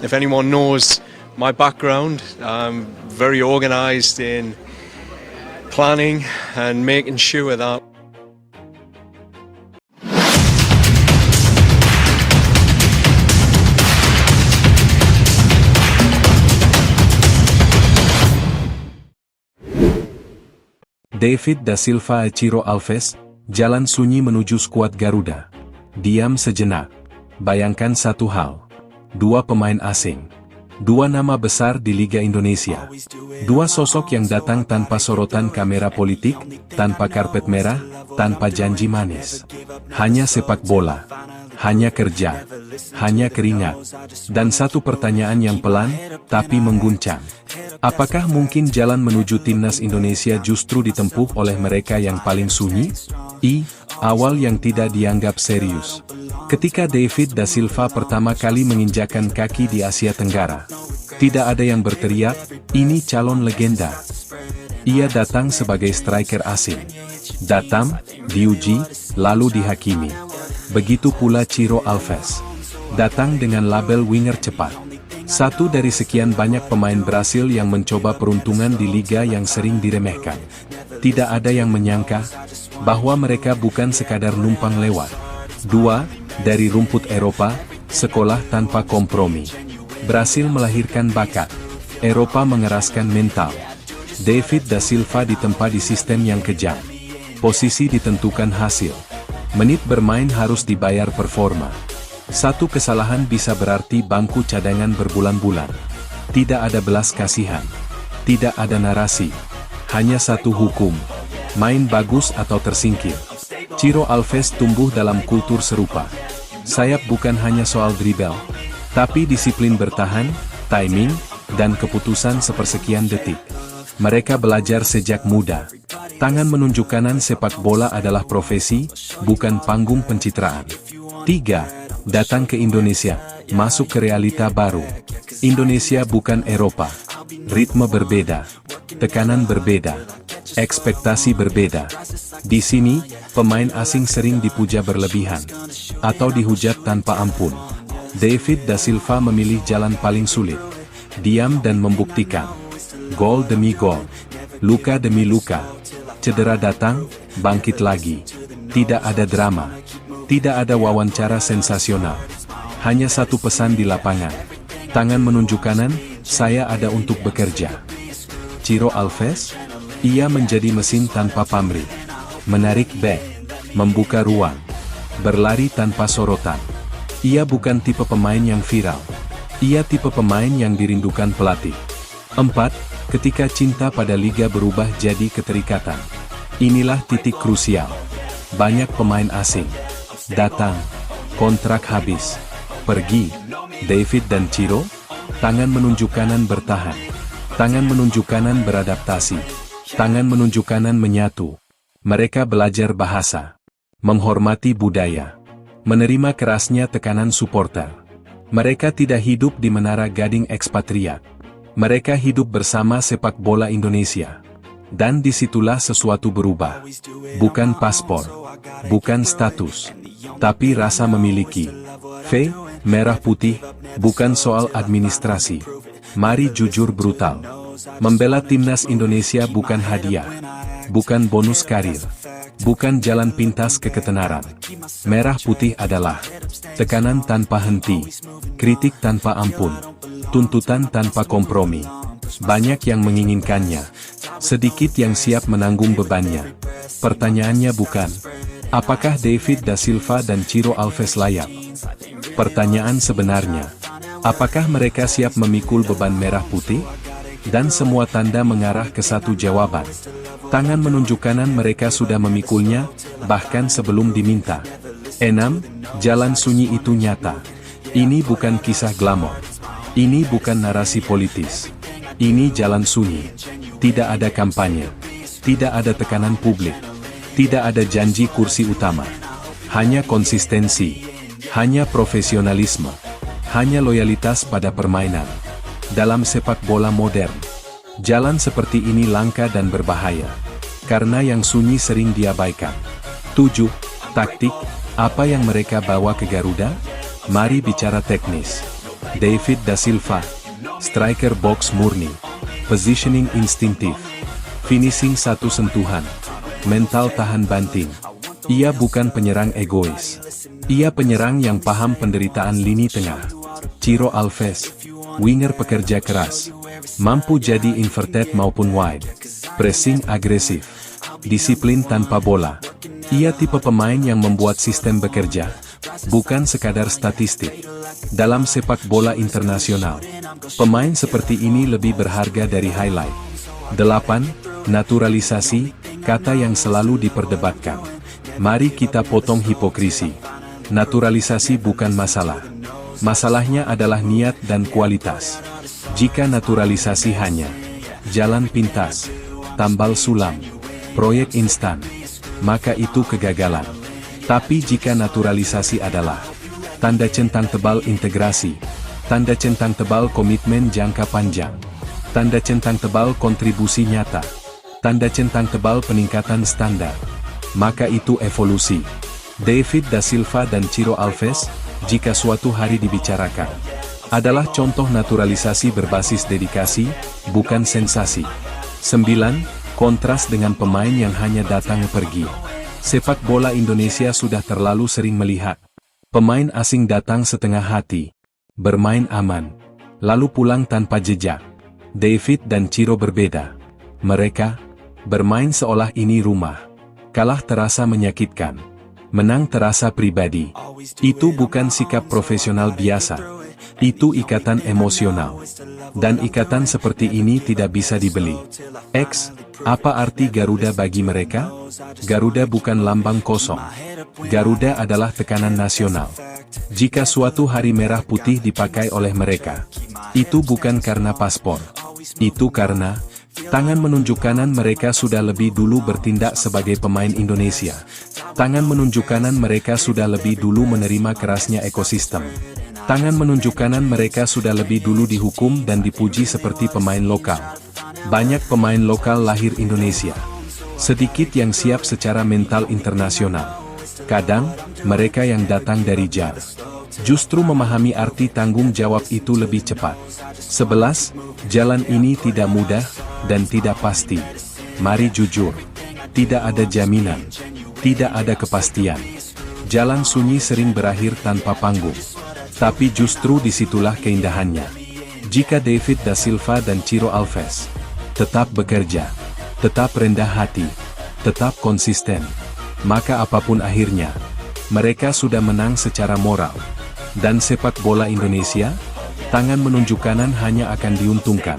If anyone knows my background, I'm very organised in planning and making sure that David da Silva Ciro Alves, jalan sunyi menuju skuad Garuda. Diam sejenak. Bayangkan satu hal. Dua pemain asing. Dua nama besar di Liga Indonesia. Dua sosok yang datang tanpa sorotan kamera politik, tanpa karpet merah, tanpa janji manis. Hanya sepak bola. Hanya kerja. Hanya keringat. Dan satu pertanyaan yang pelan, tapi mengguncang. Apakah mungkin jalan menuju timnas Indonesia justru ditempuh oleh mereka yang paling sunyi? Awal yang tidak dianggap serius. Ketika David da Silva pertama kali menginjakkan kaki di Asia Tenggara, tidak ada yang berteriak, ini calon legenda. Ia datang sebagai striker asing. Datang, diuji, lalu dihakimi. Begitu pula Ciro Alves. Datang dengan label winger cepat. Satu dari sekian banyak pemain Brasil yang mencoba peruntungan di liga yang sering diremehkan. Tidak ada yang menyangka bahwa mereka bukan sekadar numpang lewat. Dua, dari rumput Eropa, sekolah tanpa kompromi. Brasil melahirkan bakat. Eropa mengeraskan mental. David da Silva ditempa di sistem yang kejam. Posisi ditentukan hasil. Menit bermain harus dibayar performa. Satu kesalahan bisa berarti bangku cadangan berbulan-bulan. Tidak ada belas kasihan. Tidak ada narasi. Hanya satu hukum. Main bagus atau tersingkir. Ciro Alves tumbuh dalam kultur serupa. Sayap bukan hanya soal dribble, tapi disiplin bertahan, timing, dan keputusan sepersekian detik. Mereka belajar sejak muda. Tangan menunjuk kanan sepak bola adalah profesi, bukan panggung pencitraan. 3. Datang ke Indonesia, masuk ke realita baru. Indonesia bukan Eropa. Ritme berbeda. Tekanan berbeda. Ekspektasi berbeda. Di sini, pemain asing sering dipuja berlebihan. Atau dihujat tanpa ampun. David da Silva memilih jalan paling sulit. Diam dan membuktikan. Gol demi gol. Luka demi luka. Cedera datang, bangkit lagi. Tidak ada drama. Tidak ada wawancara sensasional. Hanya satu pesan di lapangan. Tangan menunjuk kanan, saya ada untuk bekerja. Ciro Alves? Ia menjadi mesin tanpa pamrih. Menarik back. Membuka ruang. Berlari tanpa sorotan. Ia bukan tipe pemain yang viral. Ia tipe pemain yang dirindukan pelatih. 4. Ketika cinta pada liga berubah jadi keterikatan. Inilah titik krusial. Banyak pemain asing. Datang, kontrak habis, pergi. David dan Ciro, tangan menunjuk kanan bertahan, tangan menunjuk kanan beradaptasi, tangan menunjuk kanan menyatu. Mereka belajar bahasa, menghormati budaya, menerima kerasnya tekanan supporter. Mereka tidak hidup di menara gading ekspatriat. Mereka hidup bersama sepak bola Indonesia. Dan disitulah sesuatu berubah. Bukan paspor, bukan status, tapi rasa memiliki. Merah putih, bukan soal administrasi. Mari jujur brutal. Membela timnas Indonesia bukan hadiah. Bukan bonus karir. Bukan jalan pintas ke ketenaran. Merah putih adalah tekanan tanpa henti. Kritik tanpa ampun. Tuntutan tanpa kompromi. Banyak yang menginginkannya. Sedikit yang siap menanggung bebannya. Pertanyaannya bukan, apakah David da Silva dan Ciro Alves layak? Pertanyaan sebenarnya, apakah mereka siap memikul beban merah putih? Dan semua tanda mengarah ke satu jawaban. Tangan menunjuk kanan mereka sudah memikulnya, bahkan sebelum diminta. 6. Jalan sunyi itu nyata. Ini bukan kisah glamor. Ini bukan narasi politis. Ini jalan sunyi. Tidak ada kampanye. Tidak ada tekanan publik. Tidak ada janji kursi utama. Hanya konsistensi. Hanya profesionalisme. Hanya loyalitas pada permainan. Dalam sepak bola modern, jalan seperti ini langka dan berbahaya. Karena yang sunyi sering diabaikan. 7. Taktik, apa yang mereka bawa ke Garuda? Mari bicara teknis. David da Silva, striker box murni, positioning instinktif, finishing satu sentuhan, mental tahan banting. Ia bukan penyerang egois. Ia penyerang yang paham penderitaan lini tengah. Ciro Alves, winger pekerja keras, mampu jadi inverted maupun wide, pressing agresif, disiplin tanpa bola. Ia tipe pemain yang membuat sistem bekerja, bukan sekadar statistik. Dalam sepak bola internasional, pemain seperti ini lebih berharga dari highlight. 8. Naturalisasi, kata yang selalu diperdebatkan. Mari kita potong hipokrisi. Naturalisasi bukan masalah. Masalahnya adalah niat dan kualitas. Jika naturalisasi hanya jalan pintas, tambal sulam, proyek instan, maka itu kegagalan. Tapi jika naturalisasi adalah tanda centang tebal integrasi, tanda centang tebal komitmen jangka panjang, tanda centang tebal kontribusi nyata, tanda centang tebal peningkatan standar, maka itu evolusi. David da Silva dan Ciro Alves, jika suatu hari dibicarakan, adalah contoh naturalisasi berbasis dedikasi, bukan sensasi. 9. Kontras dengan pemain yang hanya datang pergi. Sepak bola Indonesia sudah terlalu sering melihat pemain asing datang setengah hati, bermain aman, lalu pulang tanpa jejak. David dan Ciro berbeda. Mereka bermain seolah ini rumah. Kalah terasa menyakitkan, menang terasa pribadi. Itu bukan sikap profesional biasa. Itu ikatan emosional. Dan ikatan seperti ini tidak bisa dibeli. X, apa arti Garuda bagi mereka? Garuda bukan lambang kosong. Garuda adalah tekanan nasional. Jika suatu hari merah putih dipakai oleh mereka, itu bukan karena paspor. Itu karena tangan menunjuk kanan mereka sudah lebih dulu bertindak sebagai pemain Indonesia. Tangan menunjuk kanan mereka sudah lebih dulu menerima kerasnya ekosistem. Tangan menunjuk kanan mereka sudah lebih dulu dihukum dan dipuji seperti pemain lokal. Banyak pemain lokal lahir Indonesia. Sedikit yang siap secara mental internasional. Kadang, mereka yang datang dari jauh justru memahami arti tanggung jawab itu lebih cepat. 11. Jalan ini tidak mudah dan tidak pasti. Mari jujur, tidak ada jaminan, tidak ada kepastian. Jalan sunyi sering berakhir tanpa panggung. Tapi justru disitulah keindahannya. Jika David da Silva dan Ciro Alves tetap bekerja, tetap rendah hati, tetap konsisten, maka apapun akhirnya, mereka sudah menang secara moral. Dan sepak bola Indonesia, tangan menunjuk kanan hanya akan diuntungkan.